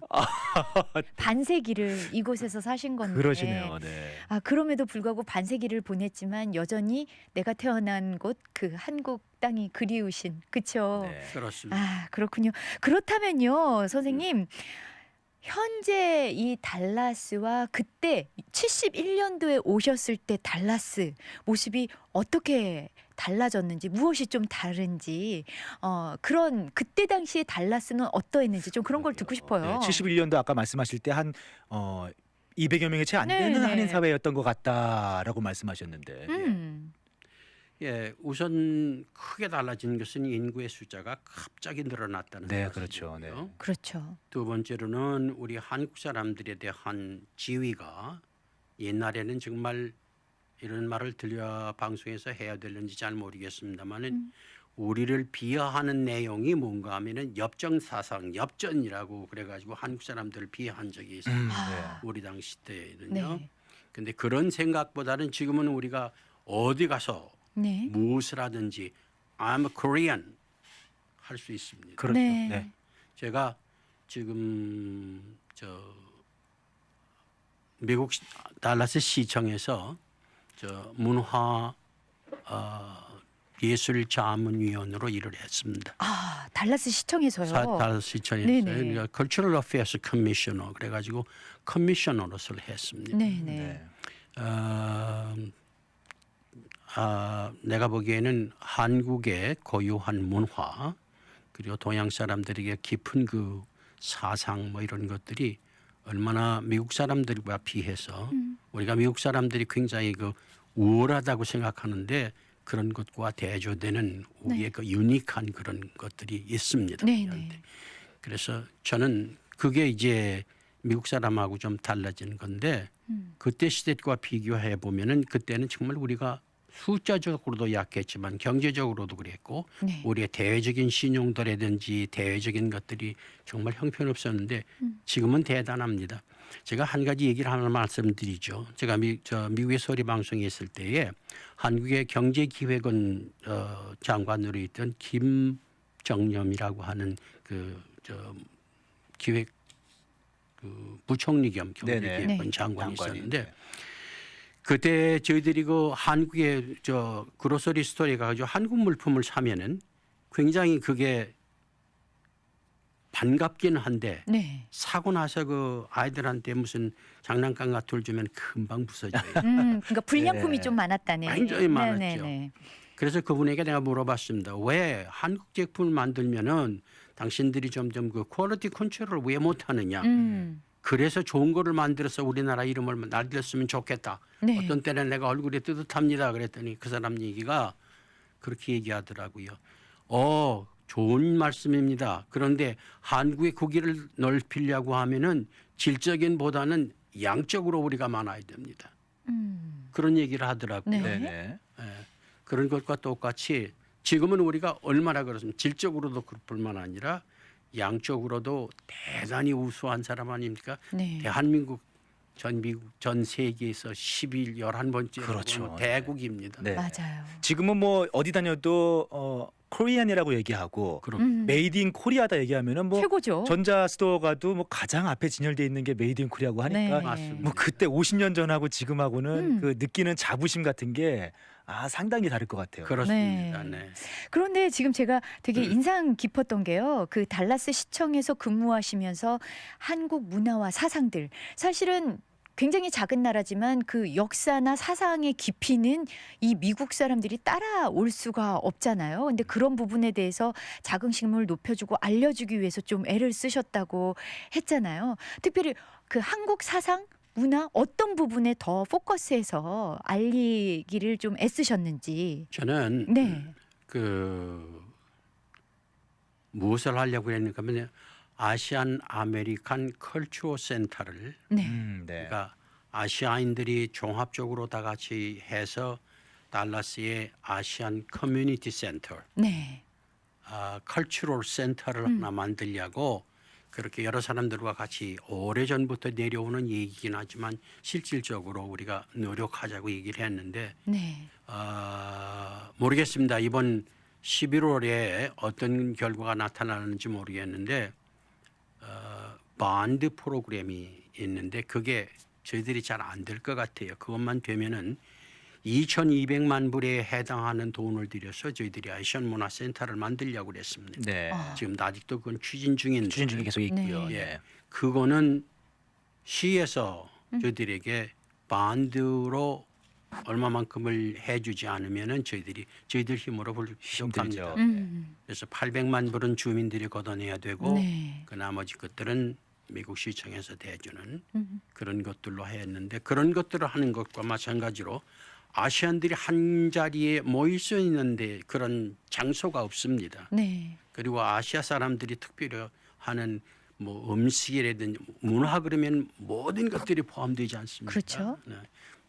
반세기를 이곳에서 사신 건데. 그러시네요. 네. 아, 그럼에도 불구하고 반세기를 보냈지만 여전히 내가 태어난 곳 그 한국 땅이 그리우신. 그렇죠. 네. 그렇습니다. 아, 그렇군요. 그렇다면요, 선생님. 현재 이 달라스와 그때 71년도에 오셨을 때 달라스 모습이 어떻게 달라졌는지, 무엇이 좀 다른지, 그런 그때 당시에 달라스는 어떠했는지 좀 그런 걸 듣고 싶어요. 71년도 아까 말씀하실 때 한 200여 명이 채 안 되는 네네. 한인 사회였던 것 같다라고 말씀하셨는데. 예, 우선 크게 달라진 것은 인구의 숫자가 갑자기 늘어났다는 네, 사실이고요. 그렇죠. 네. 그렇죠. 두 번째로는 우리 한국 사람들에 대한 지위가 옛날에는 정말 이런 말을 들려 방송에서 해야 되는지 잘 모르겠습니다만은 우리를 비하하는 내용이 뭔가 하면은 엽정사상, 엽전이라고 그래가지고 한국 사람들을 비하한 적이 있어요. 아. 우리 당시 때는요. 네. 근데 그런 생각보다는 지금은 우리가 어디 가서 네. 무엇을 하든지 I'm a Korean 할 수 있습니다. 그렇죠. 네. 네. 제가 지금 미국 달라스 시청에서 문화 예술 자문위원으로 일을 했습니다. 아, 달라스 시청에서요. 달라스 시청에서 네네. Cultural Affairs Commissioner 그래가지고 커미셔너로서 했습니다. 네네. 내가 보기에는 한국의 고유한 문화 그리고 동양 사람들에게 깊은 그 사상 뭐 이런 것들이 얼마나 미국 사람들과 비해서 우리가 미국 사람들이 굉장히 그 우월하다고 생각하는데 그런 것과 대조되는 우리의 그 유니크한 그런 것들이 있습니다. 네네. 우리한테. 그래서 저는 그게 이제 미국 사람하고 좀 달라진 건데 그때 시대와 비교해 보면은 그때는 정말 우리가 숫자적으로도 약했지만 경제적으로도 그랬고 네. 우리의 대외적인 신용도라든지 대외적인 것들이 정말 형편없었는데 지금은 대단합니다. 제가 한 가지 얘기를 하나 말씀드리죠. 제가 미국의 소리 방송에 있을 때에 한국의 경제기획원 장관으로 있던 김정념이라고 하는 기획 부총리 겸 경제기획원 네. 장관이 장관이, 있었는데 그때 저희들이 그 한국의 그로서리 스토어에 가가지고 한국 물품을 사면은 굉장히 그게 반갑긴 한데 네. 사고 나서 그 아이들한테 무슨 장난감 같은 걸 주면 금방 부서져요. 그러니까 불량품이 네. 좀 많았다네. 굉장히 많았죠. 네네네. 그래서 그분에게 내가 물어봤습니다. 왜 한국 제품을 만들면은 당신들이 점점 그 퀄리티 컨트롤을 왜 못하느냐. 그래서 좋은 거를 만들어서 우리나라 이름을 날렸으면 좋겠다. 네. 어떤 때는 내가 얼굴이 뜨뜻합니다. 그랬더니 그 사람 얘기가 그렇게 얘기하더라고요. 좋은 말씀입니다. 그런데 한국의 고기를 넓히려고 하면은 질적인보다는 양적으로 우리가 많아야 됩니다. 그런 얘기를 하더라고요. 네. 네. 예, 그런 것과 똑같이 지금은 우리가 얼마나 그렇습니까? 질적으로도 그럴 뿐만 아니라 양적으로도 대단히 우수한 사람 아닙니까? 네. 대한민국 전 세계에서 11번째 그렇죠. 대국입니다. 네. 맞아요. 지금은 뭐 어디 다녀도 코리안이라고 얘기하고 메이드 인 코리아다 얘기하면은 뭐 최고죠. 전자 스토어 가도 뭐 가장 앞에 진열돼 있는 게 메이드 인 코리아고 하니까 네. 맞습니다. 뭐 그때 50년 전하고 지금하고는 그 느끼는 자부심 같은 게 상당히 다를 것 같아요. 그렇습니다. 네. 그런데 지금 제가 되게 인상 깊었던 게요. 그 달라스 시청에서 근무하시면서 한국 문화와 사상들 사실은 굉장히 작은 나라지만 그 역사나 사상의 깊이는 이 미국 사람들이 따라올 수가 없잖아요. 근데 그런 부분에 대해서 자긍심을 높여주고 알려주기 위해서 좀 애를 쓰셨다고 했잖아요. 특별히 그 한국 사상 문화 어떤 부분에 더 포커스해서 알리기를 좀 애쓰셨는지. 저는 네. 무엇을 하려고 했는가 하면 아시안 아메리칸 컬처 센터를 네. 네. 그러니까 아시아인들이 종합적으로 다 같이 해서 달라스의 아시안 커뮤니티 센터, 네. 컬처럴 센터를 하나 만들려고 그렇게 여러 사람들과 같이 오래전부터 내려오는 얘기긴 하지만 실질적으로 우리가 노력하자고 얘기를 했는데 네. 모르겠습니다. 이번 11월에 어떤 결과가 나타나는지 모르겠는데 반드 프로그램이 있는데 그게 저희들이 잘 안 될 것 같아요. 그것만 되면은 2,200만 불에 해당하는 돈을 들여서 저희들이 아시안 문화센터를 만들려고 그랬습니다. 네. 지금 아직도 그건 추진 중인데 추진 중에 계속 있고요. 네. 예. 그거는 시에서 저희들에게 반드로 얼마만큼을 해주지 않으면은 저희들 힘으로 부족합니다. 힘들죠. 그래서 800만 불은 주민들이 걷어내야 되고 네. 그 나머지 것들은 미국 시청에서 대주는 그런 것들로 했는데 그런 것들을 하는 것과 마찬가지로 아시안들이 한 자리에 모일 수 있는데 그런 장소가 없습니다. 네. 그리고 아시아 사람들이 특별히 하는 뭐 음식이라든지 문화 그러면 모든 것들이 포함되지 않습니까? 그렇죠. 네.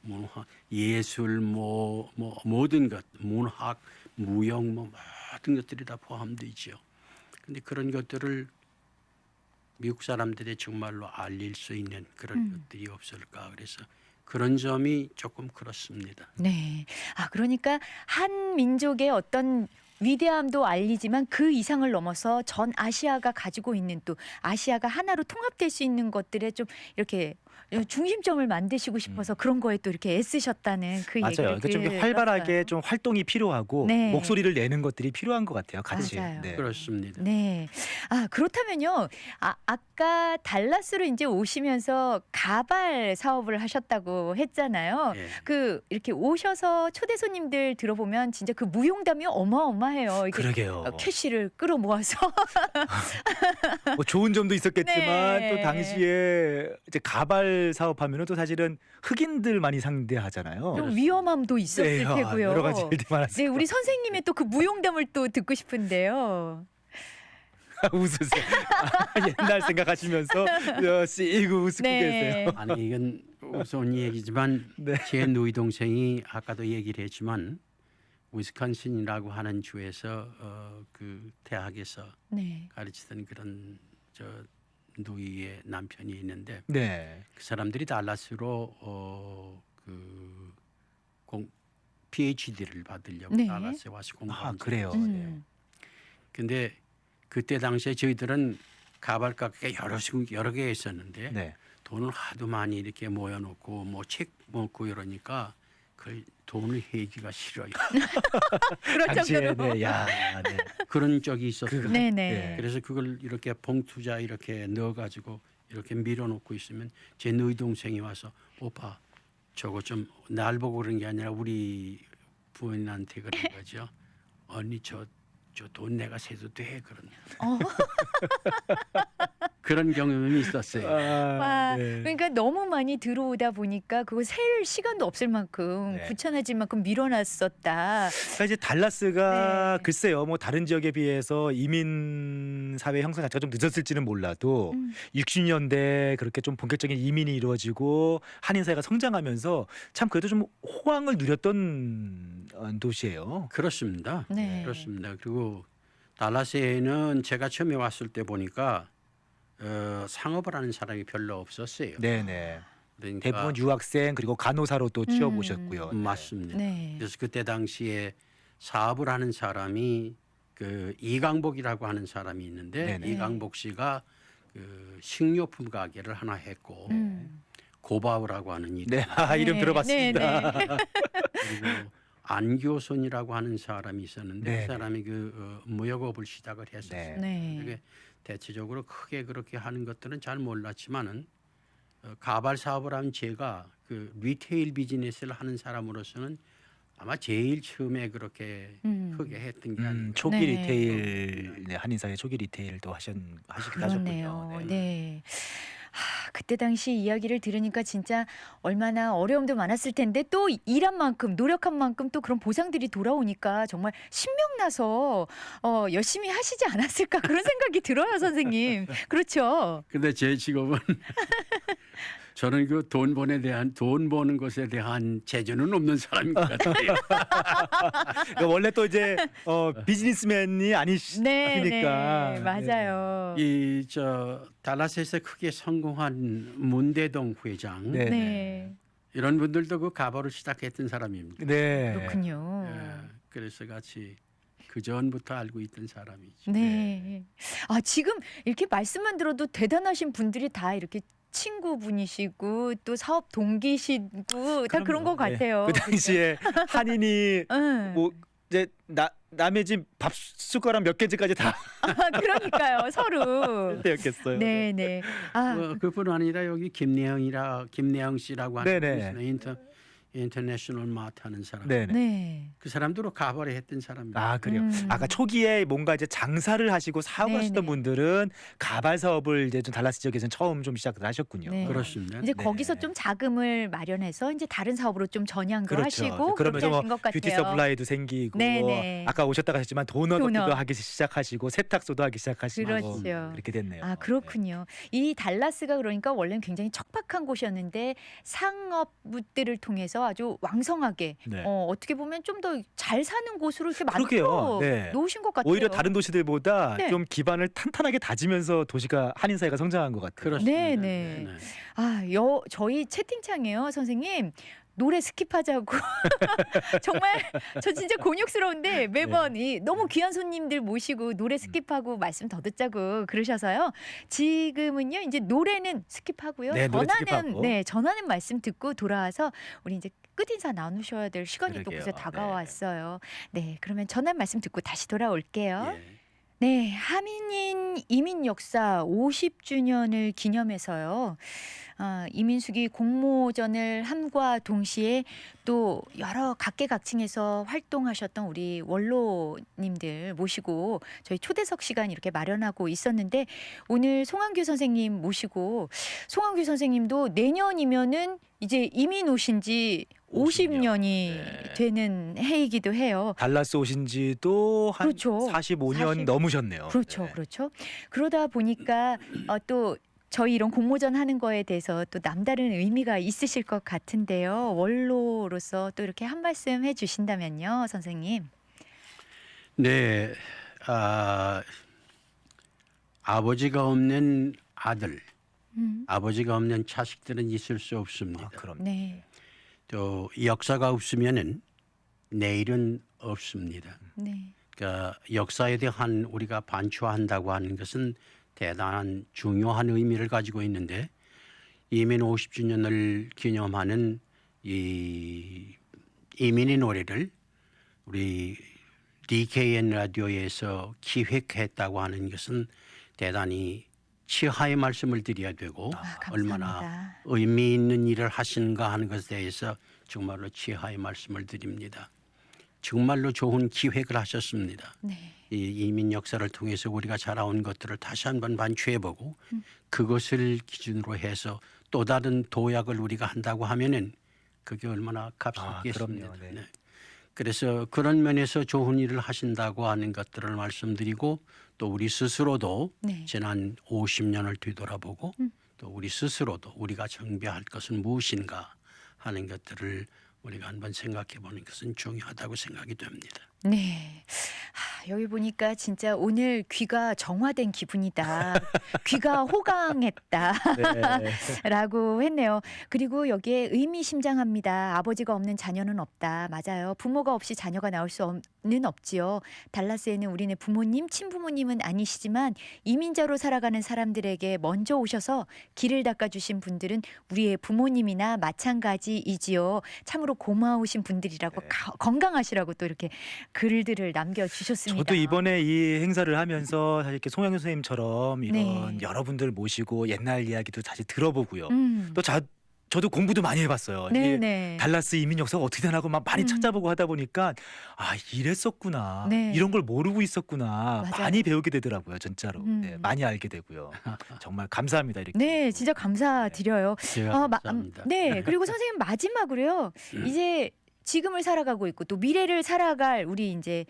문화, 예술, 뭐 모든 것, 문학, 무역, 뭐 모든 것들이 다 포함되죠. 근데 그런 것들을 미국 사람들이 정말로 알릴 수 있는 그런 것들이 없을까 그래서 그런 점이 조금 그렇습니다. 네. 그러니까 한 민족의 어떤 위대함도 알리지만 그 이상을 넘어서 전 아시아가 가지고 있는 또 아시아가 하나로 통합될 수 있는 것들에 좀 이렇게 중심점을 만드시고 싶어서 그런 거에 또 이렇게 애쓰셨다는 그 맞아요. 얘기를 그러니까 좀 활발하게 들었어요. 좀 활동이 필요하고 네. 목소리를 내는 것들이 필요한 것 같아요. 같이. 맞아요. 네. 그렇습니다. 네. 그렇다면요. 아까 달라스로 이제 오시면서 가발 사업을 하셨다고 했잖아요. 예. 그 이렇게 오셔서 초대 손님들 들어보면 진짜 그 무용담이 어마어마해요. 이렇게 그러게요. 캐시를 끌어모아서 뭐 좋은 점도 있었겠지만 네. 또 당시에 이제 가발 사업하면은 또 사실은 흑인들 많이 상대하잖아요. 좀 위험함도 있었을 네, 테고요. 여러 가지 일들이 많았어요. 네, 우리 선생님의 또 그 무용담을 또 듣고 싶은데요. 웃으세요. 옛날 생각하시면서 씩 웃고 계세요. 아니 이건 우스운 얘기지만 네. 제 누이 동생이 아까도 얘기를 했지만 위스콘신이라고 하는 주에서 그 대학에서 네. 가르치던 그런 저 누이의 남편이 있는데 네. 그 사람들이 달라스로 PhD를 받으려고 네. 달라스에 와서 공부한 그래요. 근데 그때 당시에 저희들은 가발 가게가 여러 개 있었는데 네. 돈을 하도 많이 이렇게 모여놓고 뭐 책 먹고 이러니까 그 돈을 해기가 싫어요. 그런 당시에 정도로. 네, 야, 네. 그런 적이 있었어요. 네네. 네. 그래서 그걸 이렇게 봉투자 이렇게 넣어가지고 이렇게 밀어놓고 있으면 제 너희 동생이 와서 오빠 저거 좀 날 보고 그런 게 아니라 우리 부인한테 그런 거죠. 언니 저 돈 내가 세도 돼 그런 그런 경험이 있었어요. 와, 네. 그러니까 너무 많이 들어오다 보니까 그거 셀 시간도 없을 만큼 네. 귀찮아질 만큼 밀어놨었다. 그러니까 이제 달라스가 네. 글쎄요, 뭐 다른 지역에 비해서 이민 사회 형성 자체가 좀 늦었을지는 몰라도 60년대 그렇게 좀 본격적인 이민이 이루어지고 한인 사회가 성장하면서 참 그래도 좀 호황을 누렸던 도시예요. 그렇습니다. 네. 그렇습니다. 그리고 달라스에는 제가 처음에 왔을 때 보니까 상업을 하는 사람이 별로 없었어요. 네네. 그러니까 대부분 유학생 그리고 간호사로 또 취업 오셨고요. 맞습니다. 네. 그래서 그때 당시에 사업을 하는 사람이 그 이강복이라고 하는 사람이 있는데 네네. 이강복 씨가 그 식료품 가게를 하나 했고 고바우라고 하는 이름 네, 이름 네, 들어봤습니다. 그리고 안교손이라고 하는 사람이 있었는데 네네. 그 사람이 그 무역업을 시작을 했었어요. 네. 네. 그게 대체적으로 크게 그렇게 하는 것들은 잘 몰랐지만은 가발 사업을 한 제가 그 리테일 비즈니스를 하는 사람으로서는 아마 제일 처음에 그렇게 크게 했던 게 아닌가. 초기 네. 리테일, 네, 한인 사회 초기 리테일도 하시기도 그렇네요. 하셨군요. 네. 그때 당시 이야기를 들으니까 진짜 얼마나 어려움도 많았을 텐데 또 일한 만큼 노력한 만큼 또 그런 보상들이 돌아오니까 정말 신명나서 열심히 하시지 않았을까 그런 생각이 들어요, 선생님. 그렇죠? 근데 제 직업은 저는 그 돈 버는 것에 대한 재주는 없는 사람인 것 같아요. 그러니까 원래 또 이제 비즈니스맨이 아니시니까. 네, 맞아요. 이 달라스에서 크게 성공한 문대동 회장 네. 네. 이런 분들도 그 가보를 시작했던 사람입니다. 네. 그렇군요. 그래서 같이 그 전부터 알고 있던 사람이죠. 네. 아, 지금 이렇게 말씀만 들어도 대단하신 분들이 다 이렇게 친구분이시고 또 사업 동기시고 다 그런 것 네. 같아요. 그 당시에 한인이 응. 뭐 이제 남의 집 밥 숟가락 몇 개째까지 다 그러니까요, 서로. 때였겠어요. 네, 네. 아, 그뿐 아니라 여기 김내영 씨라고 하는 네네. 분이 있어요. 인터내셔널 마트 하는 사람. 네. 네. 네. 그 사람도 가발을 했던 사람입니다. 아 그래요. 음. 아까 초기에 뭔가 이제 장사를 하시고 사업하시던 네네. 분들은 가발 사업을 이제 좀 달라스 지역에서는 처음 좀 시작을 하셨군요. 네. 그렇습니다. 이제 네. 거기서 좀 자금을 마련해서 이제 다른 사업으로 좀 전향도 그렇죠. 하시고 그러면서 그렇게 뭐 하신 것 같아요. 뷰티 서플라이도 생기고 네네. 아까 오셨다가 하셨지만 도넛 도넛. 업도 하기 시작하시고 세탁소도 하기 시작하시고 그렇죠. 그렇게 됐네요. 아, 그렇군요. 이 달라스가 그러니까 원래는 굉장히 척박한 곳이었는데 상업들을 통해서 아주 왕성하게 네. 어떻게 보면 좀 더 잘 사는 곳으로 이렇게 그러게요. 만들어 네. 놓으신 것 같아요. 오히려 다른 도시들보다 네. 좀 기반을 탄탄하게 다지면서 도시가 한인 사회가 성장한 것 같아요. 그렇습니다. 네네. 아, 저희 채팅창에요, 선생님. 노래 스킵하자고 정말 저 진짜 곤욕스러운데 매번 이 너무 귀한 손님들 모시고 노래 스킵하고 말씀 더 듣자고 그러셔서요. 지금은요 이제 노래는 스킵하고요. 네, 노래 스킵하고. 전하는 말씀 듣고 돌아와서 우리 이제 끝인사 나누셔야 될 시간이 또 그러게요. 벌써 다가왔어요. 네, 그러면 전한 말씀 듣고 다시 돌아올게요. 예. 네, 하민인 이민 역사 50주년을 기념해서요. 이민숙이 공모전을 함과 동시에 또 여러 각계각층에서 활동하셨던 우리 원로님들 모시고 저희 초대석 시간 이렇게 마련하고 있었는데 오늘 송한규 선생님 모시고 송한규 선생님도 내년이면은 이제 이민 오신 지 50년이 네. 되는 해이기도 해요. 달라스 오신 지도 한 그렇죠. 45년 40. 넘으셨네요. 그렇죠, 네. 그렇죠. 그러다 보니까 또 저희 이런 공모전 하는 거에 대해서 또 남다른 의미가 있으실 것 같은데요. 원로로서 또 이렇게 한 말씀 해주신다면요, 선생님. 네, 아버지가 없는 아들, 아버지가 없는 자식들은 있을 수 없습니다. 그럼. 네, 또 역사가 없으면은 내일은 없습니다. 네, 그러니까 역사에 대한 우리가 반추한다고 하는 것은 대단한 중요한 의미를 가지고 있는데 이민 50주년을 기념하는 이 이민의 노래를 우리 DKN 라디오에서 기획했다고 하는 것은 대단히 치하의 말씀을 드려야 되고 얼마나 감사합니다. 의미 있는 일을 하신가 하는 것에 대해서 정말로 치하의 말씀을 드립니다. 정말로 좋은 기획을 하셨습니다. 네, 이 이민 역사를 통해서 우리가 자라온 것들을 다시 한번 반추해보고 그것을 기준으로 해서 또 다른 도약을 우리가 한다고 하면은 그게 얼마나 값있겠습니까? 그럼요. 네. 네. 그래서 그런 면에서 좋은 일을 하신다고 하는 것들을 말씀드리고 또 우리 스스로도 네. 지난 50년을 뒤돌아보고 또 우리 스스로도 우리가 정비할 것은 무엇인가 하는 것들을 우리가 한번 생각해 보는 것은 중요하다고 생각이 됩니다. 네. 여기 보니까 진짜 오늘 귀가 정화된 기분이다. 귀가 호강했다. 네. 라고 했네요. 그리고 여기에 의미심장합니다. 아버지가 없는 자녀는 없다. 맞아요. 부모가 없이 자녀가 나올 수는 없지요. 달라스에는 우리네 부모님, 친부모님은 아니시지만 이민자로 살아가는 사람들에게 먼저 오셔서 길을 닦아주신 분들은 우리의 부모님이나 마찬가지이지요. 참으로 고마우신 분들이라고 건강하시라고 또 이렇게 글들을 남겨주셨습니다. 저도 이번에 이 행사를 하면서 사실 이렇게 송영규 선생님처럼 이런 네. 여러분들 모시고 옛날 이야기도 다시 들어보고요. 음. 또 저도 공부도 많이 해봤어요. 이게 네네. 달라스 이민 역사가 어떻게 되나고 막 많이 음. 찾아보고 하다 보니까 아 이랬었구나. 네. 이런 걸 모르고 있었구나. 맞아요. 많이 배우게 되더라고요. 진짜로. 음. 네, 많이 알게 되고요. 정말 감사합니다. 이렇게. 네, 진짜 감사드려요. 제가 감사합니다. 네, 그리고 선생님 마지막으로요. 이제 지금을 살아가고 있고 또 미래를 살아갈 우리 이제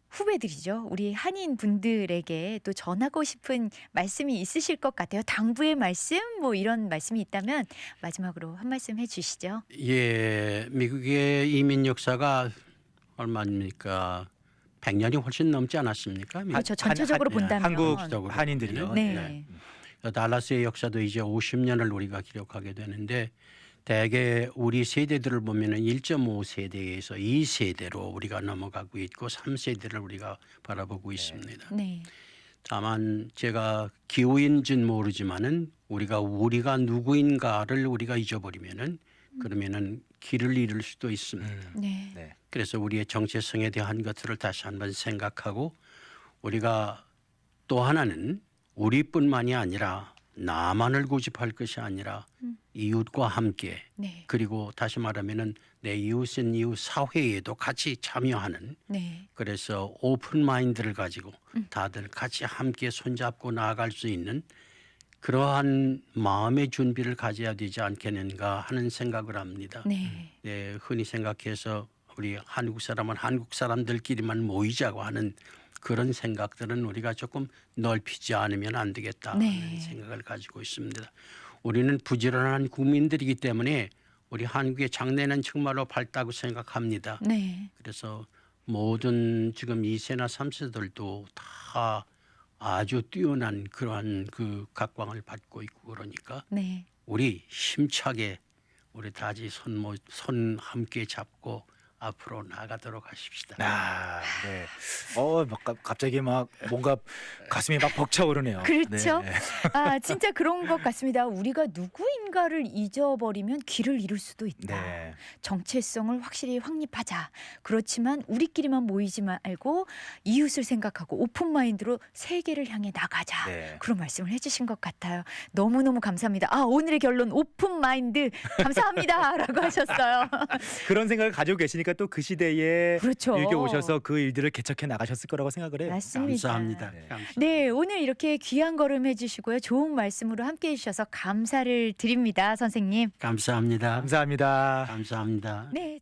후배들이죠. 우리 한인 분들에게 또 전하고 싶은 말씀이 있으실 것 같아요. 당부의 말씀 뭐 이런 말씀이 있다면 마지막으로 한 말씀 해주시죠. 예, 미국의 이민 역사가 얼마입니까? 100년이 훨씬 넘지 않았습니까? 그렇죠. 전체적으로 본다면. 한국 전체적으로 한인들이요. 네. 달라스의 역사도 이제 50년을 우리가 기록하게 되는데 대개 우리 세대들을 보면은 1.5세대에서 2세대로 우리가 넘어가고 있고 3세대를 우리가 바라보고 있습니다. 네. 다만 제가 기후인지는 모르지만은 우리가 누구인가를 우리가 잊어버리면은 그러면은 길을 잃을 수도 있습니다. 네. 네. 그래서 우리의 정체성에 대한 것들을 다시 한번 생각하고 우리가 또 하나는 우리뿐만이 아니라 나만을 고집할 것이 아니라 이웃과 함께 네. 그리고 다시 말하면은 내 이웃인 이웃 사회에도 같이 참여하는 네. 그래서 오픈 마인드를 가지고 다들 같이 함께 손잡고 나아갈 수 있는 그러한 마음의 준비를 가져야 되지 않겠는가 하는 생각을 합니다. 네. 네, 흔히 생각해서 우리 한국 사람은 한국 사람들끼리만 모이자고 하는 그런 생각들은 우리가 조금 넓히지 않으면 안 되겠다 하는 네. 생각을 가지고 있습니다. 우리는 부지런한 국민들이기 때문에 우리 한국의 장래는 정말로 밝다고 생각합니다. 네. 그래서 모든 지금 2세나 3세들도 다 아주 뛰어난 그러한 그 각광을 받고 있고 그러니까 네. 우리 힘차게 우리 다지 손 함께 잡고 앞으로 나가도록 하십시다. 아, 네. 막 갑자기 막 뭔가 가슴이 막 벅차오르네요. 그렇죠. 네. 아, 진짜 그런 것 같습니다. 우리가 누구인가를 잊어버리면 길을 잃을 수도 있다. 네. 정체성을 확실히 확립하자. 그렇지만 우리끼리만 모이지 말고 이웃을 생각하고 오픈 마인드로 세계를 향해 나가자. 네. 그런 말씀을 해주신 것 같아요. 너무너무 감사합니다. 아, 오늘의 결론 오픈 마인드 감사합니다라고 하셨어요. 그런 생각을 가지고 계시니까 또 그 시대에 그렇죠. 이렇게 오셔서 그 일들을 개척해 나가셨을 거라고 생각을 해요. 맞습니다. 감사합니다. 네. 감사합니다. 네, 오늘 이렇게 귀한 걸음 해주시고요. 좋은 말씀으로 함께해 주셔서 감사를 드립니다, 선생님. 감사합니다. 감사합니다. 감사합니다. 네.